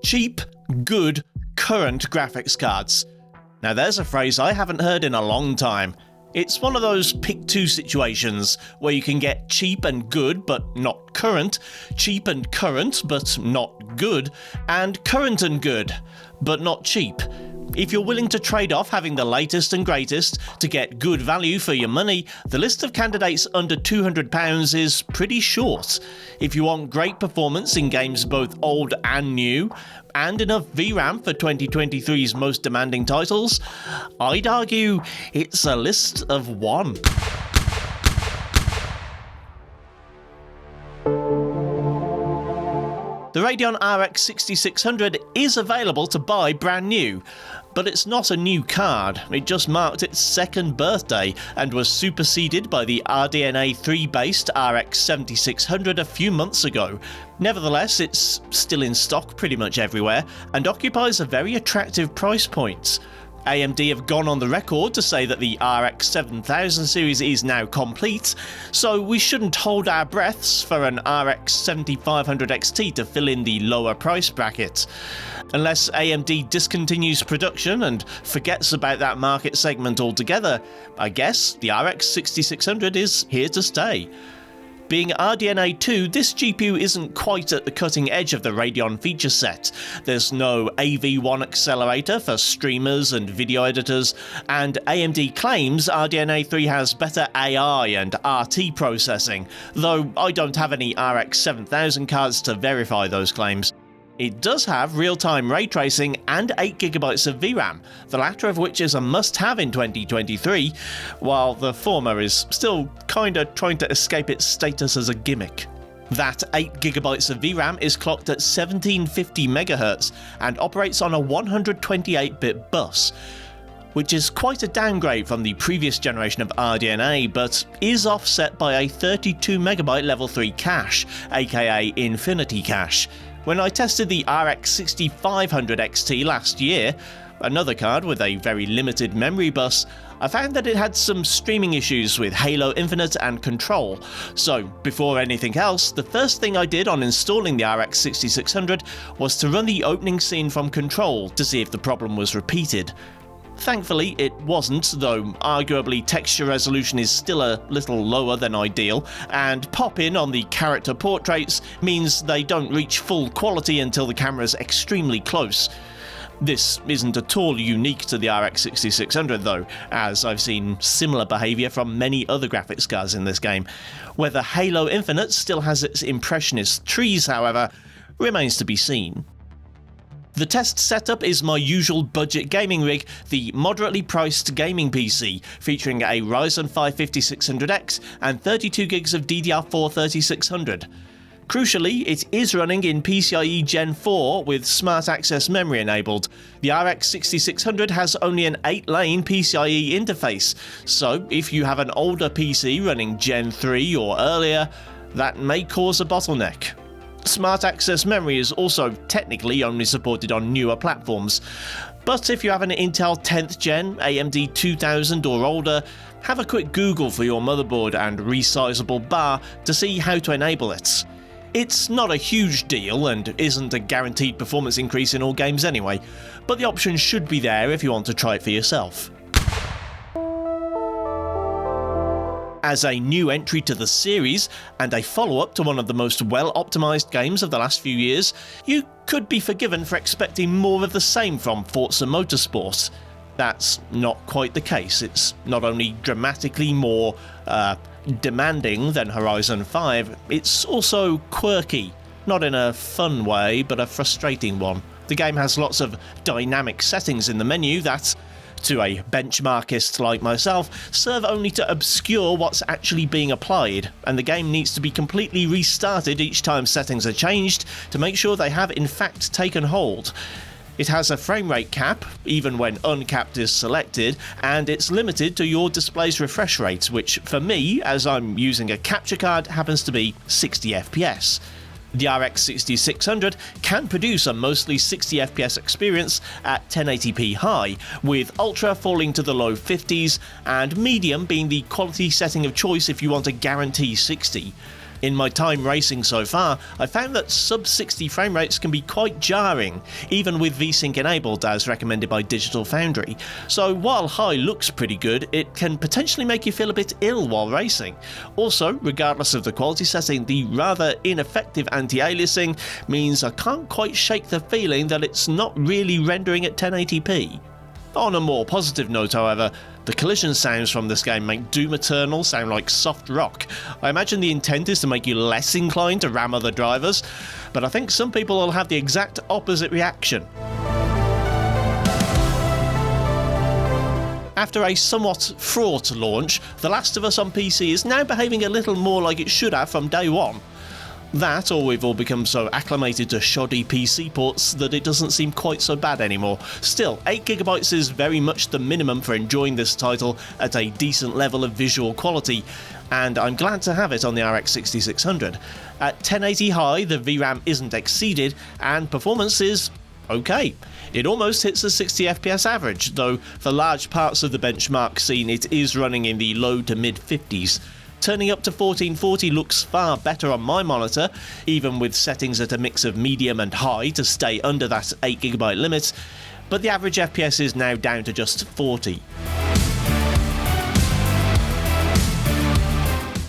cheap, good, current graphics cards. Now there's a phrase I haven't heard in a long time. It's one of those pick two situations where you can get cheap and good but not current, cheap and current but not good, and current and good but not cheap. If you're willing to trade off having the latest and greatest to get good value for your money, the list of candidates under £200 is pretty short. If you want great performance in games both old and new, and enough VRAM for 2023's most demanding titles, I'd argue it's a list of one. The Radeon RX 6600 is available to buy brand new, but it's not a new card. It just marked its second birthday and was superseded by the RDNA 3-based RX 7600 a few months ago. Nevertheless, it's still in stock pretty much everywhere and occupies a very attractive price point. AMD have gone on the record to say that the RX 7000 series is now complete, so we shouldn't hold our breaths for an RX 7500 XT to fill in the lower price bracket. Unless AMD discontinues production and forgets about that market segment altogether, I guess the RX 6600 is here to stay. Being RDNA 2, this GPU isn't quite at the cutting edge of the Radeon feature set. There's no AV1 accelerator for streamers and video editors, and AMD claims RDNA 3 has better AI and RT processing, though I don't have any RX 7000 cards to verify those claims. It does have real-time ray tracing and 8GB of VRAM, the latter of which is a must-have in 2023, while the former is still kinda trying to escape its status as a gimmick. That 8GB of VRAM is clocked at 1750MHz and operates on a 128-bit bus, which is quite a downgrade from the previous generation of RDNA, but is offset by a 32MB level 3 cache, aka Infinity Cache. When I tested the RX 6500 XT last year, another card with a very limited memory bus, I found that it had some streaming issues with Halo Infinite and Control. So before anything else, the first thing I did on installing the RX 6600 was to run the opening scene from Control to see if the problem was repeated. Thankfully it wasn't, though arguably texture resolution is still a little lower than ideal, and pop-in on the character portraits means they don't reach full quality until the camera's extremely close. This isn't at all unique to the RX 6600 though, as I've seen similar behaviour from many other graphics cards in this game. Whether Halo Infinite still has its impressionist trees, however, remains to be seen. The test setup is my usual budget gaming rig, the moderately priced gaming PC, featuring a Ryzen 5 5600X and 32GB of DDR4 3600. Crucially, it is running in PCIe Gen 4 with Smart Access Memory enabled. The RX 6600 has only an 8-lane PCIe interface, so if you have an older PC running Gen 3 or earlier, that may cause a bottleneck. Smart Access Memory is also technically only supported on newer platforms, but if you have an Intel 10th Gen, AMD 2000 or older, have a quick Google for your motherboard and resizable bar to see how to enable it. It's not a huge deal and isn't a guaranteed performance increase in all games anyway, but the option should be there if you want to try it for yourself. As a new entry to the series, and a follow-up to one of the most well-optimised games of the last few years, you could be forgiven for expecting more of the same from Forza Motorsport. That's not quite the case. It's not only dramatically more demanding than Horizon 5, it's also quirky. Not in a fun way, but a frustrating one. The game has lots of dynamic settings in the menu that, to a benchmarkist like myself, serve only to obscure what's actually being applied, and the game needs to be completely restarted each time settings are changed to make sure they have in fact taken hold. It has a frame rate cap, even when uncapped is selected, and it's limited to your display's refresh rate, which for me, as I'm using a capture card, happens to be 60 FPS. The RX 6600 can produce a mostly 60 FPS experience at 1080p high, with Ultra falling to the low 50s and Medium being the quality setting of choice if you want to guarantee 60. In my time racing so far, I found that sub-60 frame rates can be quite jarring, even with VSync enabled as recommended by Digital Foundry. So while high looks pretty good, it can potentially make you feel a bit ill while racing. Also, regardless of the quality setting, the rather ineffective anti-aliasing means I can't quite shake the feeling that it's not really rendering at 1080p. On a more positive note, however, the collision sounds from this game make Doom Eternal sound like soft rock. I imagine the intent is to make you less inclined to ram other drivers, but I think some people will have the exact opposite reaction. After a somewhat fraught launch, The Last of Us on PC is now behaving a little more like it should have from day one. That, or we've all become so acclimated to shoddy PC ports that it doesn't seem quite so bad anymore. Still, 8GB is very much the minimum for enjoying this title at a decent level of visual quality, and I'm glad to have it on the RX 6600. At 1080 high, the VRAM isn't exceeded, and performance is okay. It almost hits the 60fps average, though for large parts of the benchmark scene it is running in the low to mid 50s. Turning up to 1440 looks far better on my monitor, even with settings at a mix of medium and high to stay under that 8GB limit, but the average FPS is now down to just 40.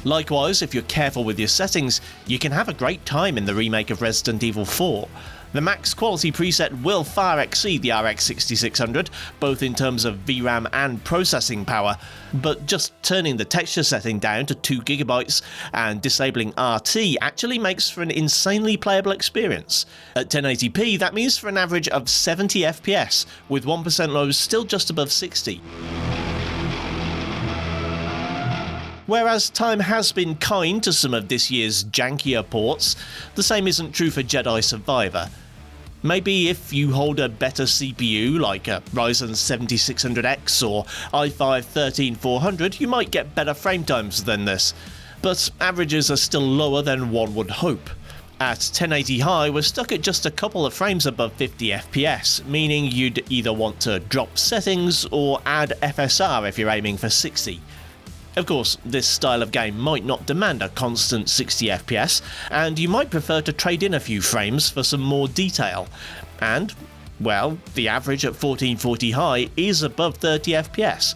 Likewise, if you're careful with your settings, you can have a great time in the remake of Resident Evil 4. The max quality preset will far exceed the RX 6600, both in terms of VRAM and processing power, but just turning the texture setting down to 2GB and disabling RT actually makes for an insanely playable experience. At 1080p, that means for an average of 70 FPS, with 1% lows still just above 60. Whereas time has been kind to some of this year's jankier ports, the same isn't true for Jedi Survivor. Maybe if you hold a better CPU like a Ryzen 7600X or i5-13400, you might get better frame times than this, but averages are still lower than one would hope. At 1080 high, we're stuck at just a couple of frames above 50 FPS, meaning you'd either want to drop settings or add FSR if you're aiming for 60. Of course, this style of game might not demand a constant 60 FPS, and you might prefer to trade in a few frames for some more detail. And, well, the average at 1440 high is above 30 FPS,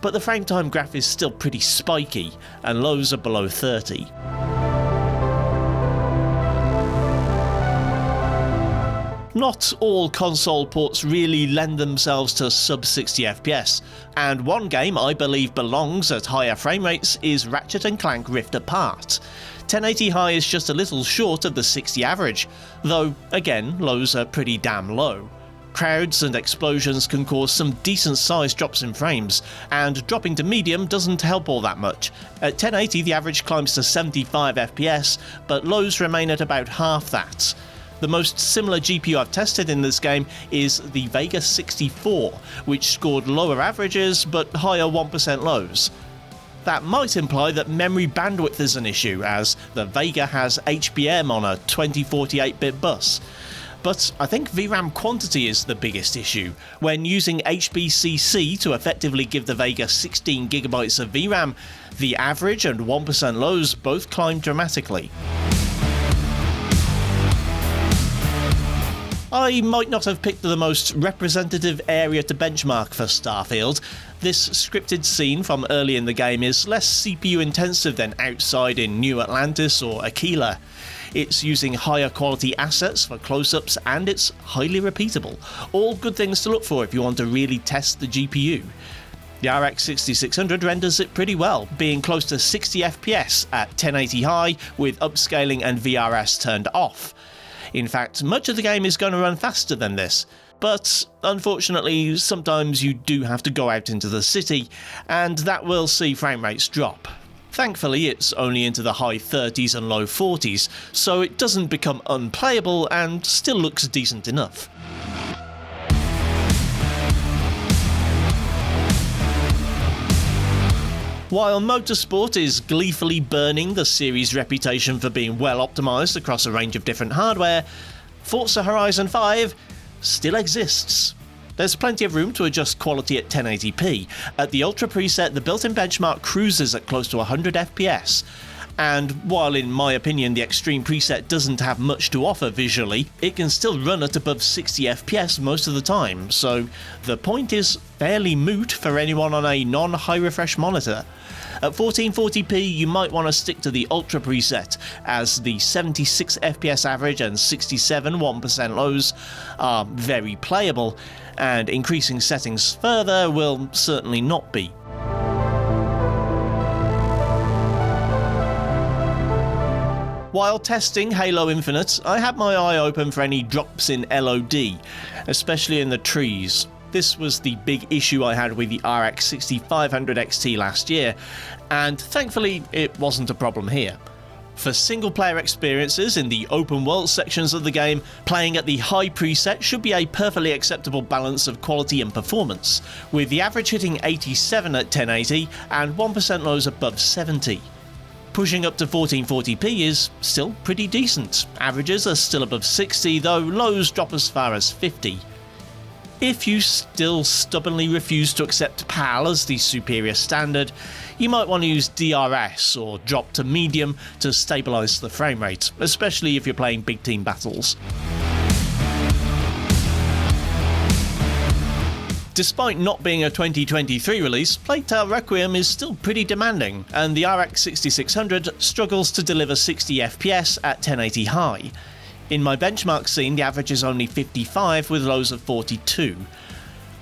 but the frame time graph is still pretty spiky, and lows are below 30. Not all console ports really lend themselves to sub-60 FPS, and one game I believe belongs at higher frame rates is Ratchet and Clank Rift Apart. 1080 high is just a little short of the 60 average, though again lows are pretty damn low. Crowds and explosions can cause some decent sized drops in frames, and dropping to medium doesn't help all that much. At 1080 the average climbs to 75 FPS, but lows remain at about half that. The most similar GPU I've tested in this game is the Vega 64, which scored lower averages but higher 1% lows. That might imply that memory bandwidth is an issue, as the Vega has HBM on a 2048-bit bus. But I think VRAM quantity is the biggest issue. When using HBCC to effectively give the Vega 16GB of VRAM, the average and 1% lows both climb dramatically. I might not have picked the most representative area to benchmark for Starfield. This scripted scene from early in the game is less CPU intensive than Outside in New Atlantis or Aquila. It's using higher quality assets for close-ups and it's highly repeatable. All good things to look for if you want to really test the GPU. The RX 6600 renders it pretty well, being close to 60 FPS at 1080 high with upscaling and VRS turned off. In fact, much of the game is going to run faster than this, but unfortunately sometimes you do have to go out into the city, and that will see frame rates drop. Thankfully it's only into the high 30s and low 40s, so it doesn't become unplayable and still looks decent enough. While Motorsport is gleefully burning the series' reputation for being well optimised across a range of different hardware, Forza Horizon 5 still exists. There's plenty of room to adjust quality at 1080p. At the Ultra preset, the built-in benchmark cruises at close to 100 FPS, And while in my opinion the Extreme preset doesn't have much to offer visually, it can still run at above 60 FPS most of the time, so the point is fairly moot for anyone on a non-high refresh monitor. At 1440p you might want to stick to the Ultra preset, as the 76 FPS average and 67 1% lows are very playable, and increasing settings further will certainly not be. While testing Halo Infinite, I had my eye open for any drops in LOD, especially in the trees. This was the big issue I had with the RX 6500 XT last year, and thankfully it wasn't a problem here. For single player experiences in the open world sections of the game, playing at the high preset should be a perfectly acceptable balance of quality and performance, with the average hitting 87 at 1080 and 1% lows above 70. Pushing up to 1440p is still pretty decent. Averages are still above 60, though lows drop as far as 50. If you still stubbornly refuse to accept PAL as the superior standard, you might want to use DRS or drop to medium to stabilise the frame rate, especially if you're playing big team battles. Despite not being a 2023 release, Plague Tale Requiem is still pretty demanding, and the RX 6600 struggles to deliver 60 FPS at 1080 high. In my benchmark scene, the average is only 55 with lows of 42.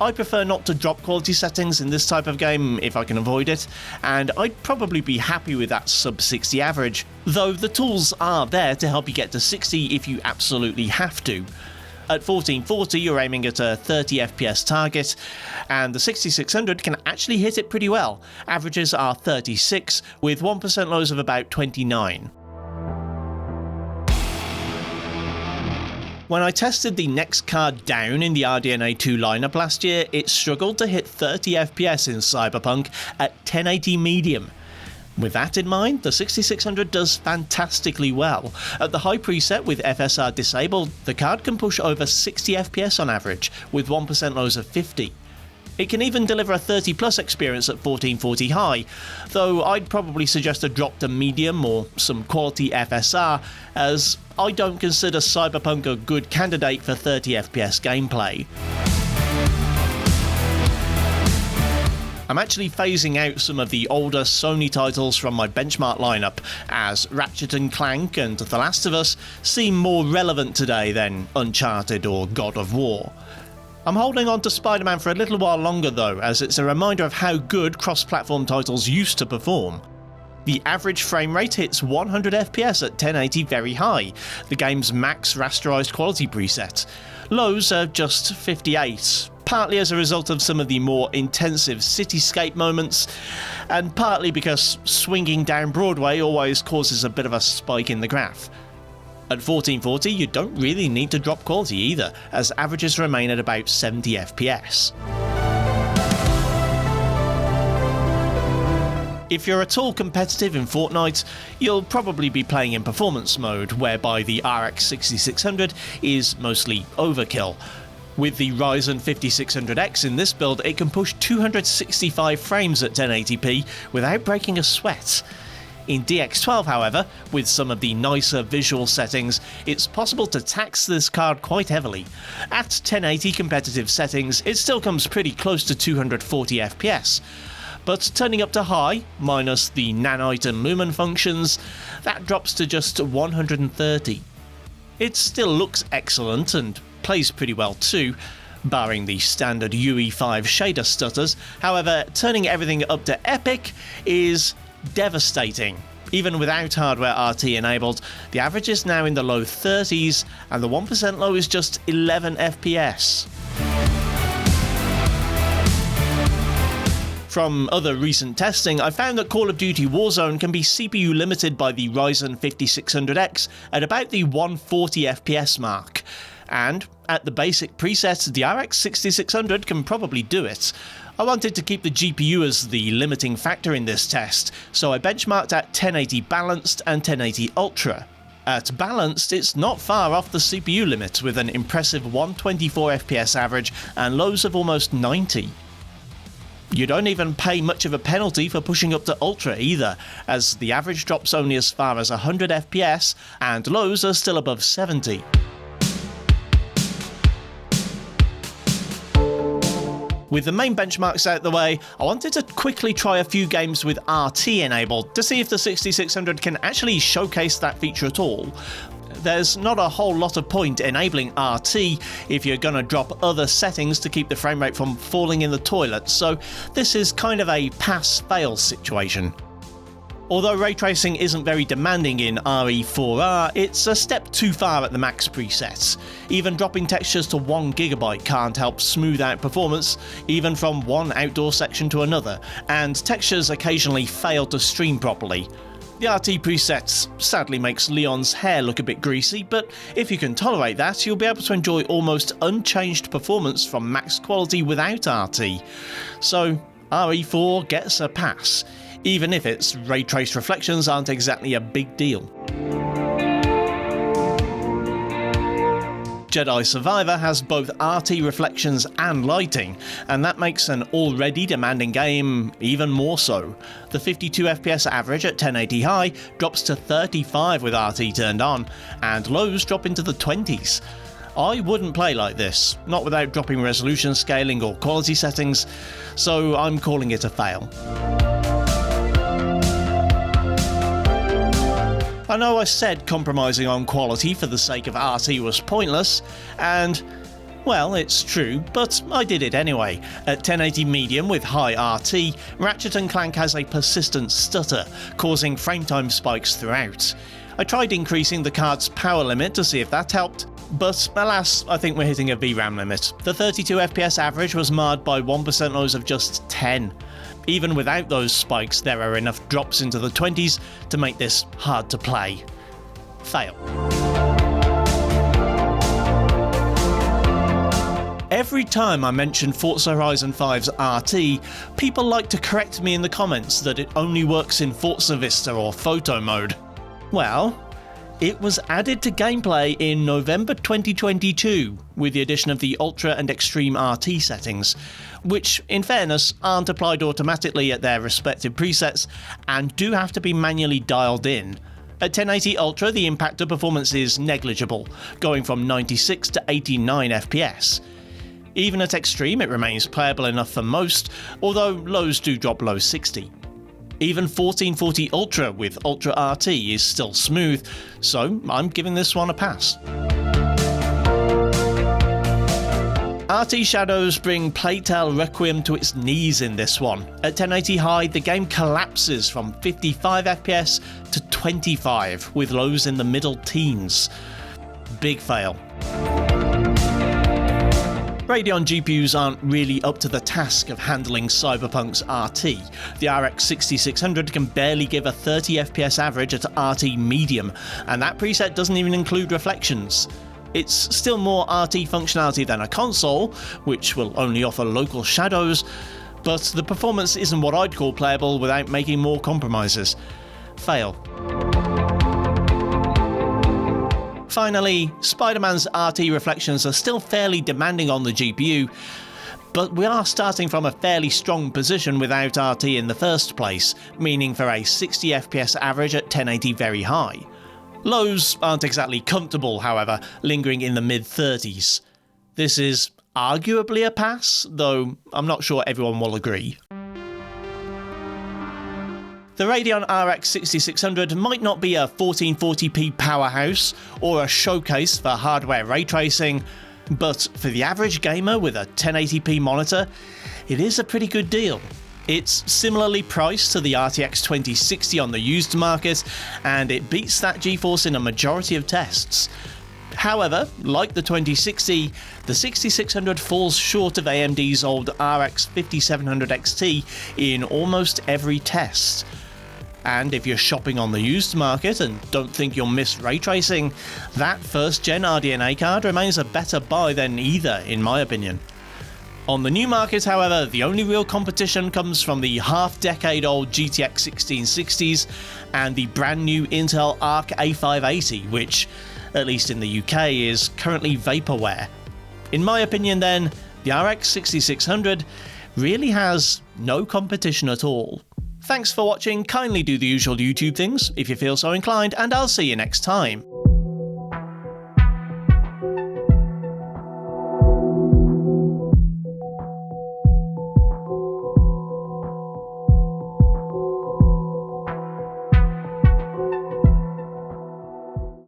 I prefer not to drop quality settings in this type of game if I can avoid it, and I'd probably be happy with that sub 60 average, though the tools are there to help you get to 60 if you absolutely have to. At 1440 you're aiming at a 30 FPS target, and the 6600 can actually hit it pretty well. Averages are 36, with 1% lows of about 29. When I tested the next card down in the RDNA 2 lineup last year, it struggled to hit 30 FPS in Cyberpunk at 1080 medium. With that in mind, the 6600 does fantastically well. At the high preset with FSR disabled, the card can push over 60 FPS on average, with 1% lows of 50. It can even deliver a 30 plus experience at 1440 high, though I'd probably suggest a drop to medium or some quality FSR, as I don't consider Cyberpunk a good candidate for 30 FPS gameplay. I'm actually phasing out some of the older Sony titles from my benchmark lineup, as Ratchet and Clank and The Last of Us seem more relevant today than Uncharted or God of War. I'm holding on to Spider-Man for a little while longer though, as it's a reminder of how good cross-platform titles used to perform. The average frame rate hits 100 FPS at 1080 very high, the game's max rasterized quality preset. Lows are just 58, partly as a result of some of the more intensive cityscape moments, and partly because swinging down Broadway always causes a bit of a spike in the graph. At 1440 you don't really need to drop quality either, as averages remain at about 70 FPS. If you're at all competitive in Fortnite, you'll probably be playing in performance mode, whereby the RX 6600 is mostly overkill. With the Ryzen 5600X in this build, it can push 265 frames at 1080p without breaking a sweat. In DX12, however, with some of the nicer visual settings, it's possible to tax this card quite heavily. At 1080 competitive settings, it still comes pretty close to 240 FPS. But turning up to high, minus the nanite and lumen functions, that drops to just 130. It still looks excellent and plays pretty well too, barring the standard UE5 shader stutters. However, turning everything up to epic is devastating. Even without hardware RT enabled, the average is now in the low 30s and the 1% low is just 11 FPS. From other recent testing, I found that Call of Duty Warzone can be CPU limited by the Ryzen 5600X at about the 140 FPS mark. And at the basic preset, the RX 6600 can probably do it. I wanted to keep the GPU as the limiting factor in this test, so I benchmarked at 1080 balanced and 1080 ultra. At balanced, it's not far off the CPU limit, with an impressive 124 FPS average and lows of almost 90. You don't even pay much of a penalty for pushing up to Ultra either, as the average drops only as far as 100 FPS and lows are still above 70. With the main benchmarks out the way, I wanted to quickly try a few games with RT enabled to see if the 6600 can actually showcase that feature at all. There's not a whole lot of point enabling RT if you're gonna drop other settings to keep the frame rate from falling in the toilet, so this is kind of a pass-fail situation. Although ray tracing isn't very demanding in RE4R, it's a step too far at the max presets. Even dropping textures to 1GB can't help smooth out performance, even from one outdoor section to another, and textures occasionally fail to stream properly. The RT presets sadly makes Leon's hair look a bit greasy, but if you can tolerate that, you'll be able to enjoy almost unchanged performance from max quality without RT. So RE4 gets a pass, even if its ray trace reflections aren't exactly a big deal. Jedi Survivor has both RT reflections and lighting, and that makes an already demanding game even more so. The 52 FPS average at 1080 high drops to 35 with RT turned on, and lows drop into the 20s. I wouldn't play like this, not without dropping resolution scaling or quality settings, so I'm calling it a fail. I know I said compromising on quality for the sake of RT was pointless, and, well, it's true, but I did it anyway. At 1080 medium with high RT, Ratchet and Clank has a persistent stutter, causing frame time spikes throughout. I tried increasing the card's power limit to see if that helped, but alas, I think we're hitting a VRAM limit. The 32 FPS average was marred by 1% lows of just 10. Even without those spikes, there are enough drops into the 20s to make this hard to play. Fail. Every time I mention Forza Horizon 5's RT, people like to correct me in the comments that it only works in Forza Vista or photo mode. Well, it was added to gameplay in November 2022 with the addition of the Ultra and Extreme RT settings, which, in fairness, aren't applied automatically at their respective presets and do have to be manually dialed in. At 1080 Ultra, the impact of performance is negligible, going from 96 to 89 FPS. Even at Extreme, it remains playable enough for most, although lows do drop below 60. Even 1440 Ultra with Ultra RT is still smooth, so I'm giving this one a pass. RT shadows bring Plague Requiem to its knees in this one. At 1080 high, the game collapses from 55 FPS to 25, with lows in the middle teens. Big fail. Radeon GPUs aren't really up to the task of handling Cyberpunk's RT. The RX 6600 can barely give a 30 FPS average at RT medium, and that preset doesn't even include reflections. It's still more RT functionality than a console, which will only offer local shadows, but the performance isn't what I'd call playable without making more compromises. Fail. Finally, Spider-Man's RT reflections are still fairly demanding on the GPU, but we are starting from a fairly strong position without RT in the first place, meaning for a 60 FPS average at 1080 very high. Lows aren't exactly comfortable, however, lingering in the mid-30s. This is arguably a pass, though I'm not sure everyone will agree. The Radeon RX 6600 might not be a 1440p powerhouse or a showcase for hardware ray tracing, but for the average gamer with a 1080p monitor, it is a pretty good deal. It's similarly priced to the RTX 2060 on the used market, and it beats that GeForce in a majority of tests. However, like the 2060, the 6600 falls short of AMD's old RX 5700 XT in almost every test. And if you're shopping on the used market and don't think you'll miss ray tracing, that first-gen RDNA card remains a better buy than either, in my opinion. On the new market, however, the only real competition comes from the half-decade-old GTX 1660s and the brand-new Intel Arc A580, which, at least in the UK, is currently vaporware. In my opinion then, the RX 6600 really has no competition at all. Thanks for watching, kindly do the usual YouTube things if you feel so inclined, and I'll see you next time.